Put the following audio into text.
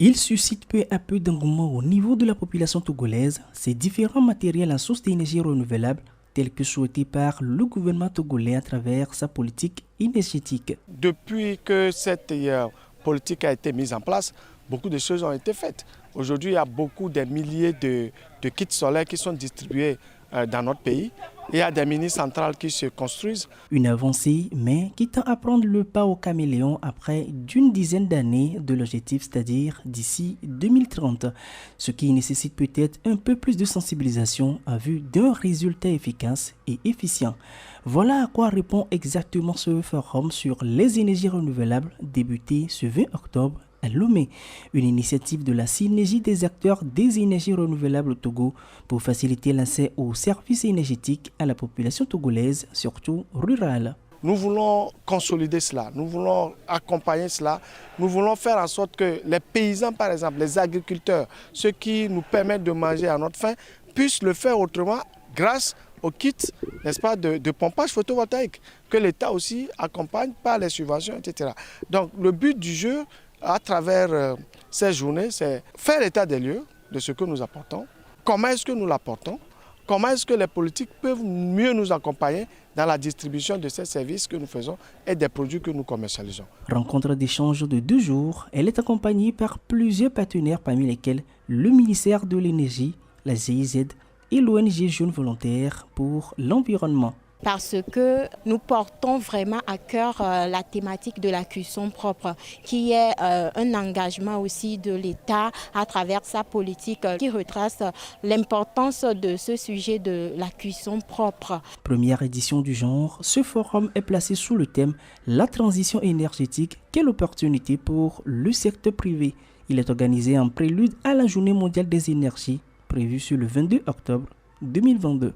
Il suscite peu à peu d'engouement au niveau de la population togolaise, ces différents matériels en source d'énergie renouvelable tels que souhaités par le gouvernement togolais à travers sa politique énergétique. Depuis que cette politique a été mise en place, beaucoup de choses ont été faites. Aujourd'hui, il y a beaucoup de milliers de kits solaires qui sont distribués dans notre pays. Il y a des mini-centrales qui se construisent. Une avancée, mais qui tend à prendre le pas au caméléon après d'une dizaine d'années de l'objectif, c'est-à-dire d'ici 2030, ce qui nécessite peut-être un peu plus de sensibilisation en vue d'un résultat efficace et efficient. Voilà à quoi répond exactement ce forum sur les énergies renouvelables débuté ce 20 octobre à Lomé, une initiative de la synergie des acteurs des énergies renouvelables au Togo pour faciliter l'accès aux services énergétiques à la population togolaise, surtout rurale. Nous voulons consolider cela, nous voulons accompagner cela, nous voulons faire en sorte que les paysans, par exemple, les agriculteurs, ceux qui nous permettent de manger à notre faim, puissent le faire autrement grâce au kit, n'est-ce pas, de pompage photovoltaïque, que l'État aussi accompagne par les subventions, etc. Donc le but du jeu, à travers ces journées, c'est faire l'état des lieux de ce que nous apportons, comment est-ce que nous l'apportons, comment est-ce que les politiques peuvent mieux nous accompagner dans la distribution de ces services que nous faisons et des produits que nous commercialisons. Rencontre d'échange de 2 jours, elle est accompagnée par plusieurs partenaires parmi lesquels le ministère de l'Énergie, la GIZ et l'ONG Jeunes Volontaires pour l'Environnement. Parce que nous portons vraiment à cœur la thématique de la cuisson propre, qui est un engagement aussi de l'État à travers sa politique qui retrace l'importance de ce sujet de la cuisson propre. Première édition du genre, ce forum est placé sous le thème « La transition énergétique, quelle opportunité pour le secteur privé ». Il est organisé en prélude à la Journée mondiale des énergies, prévue sur le 22 octobre 2022.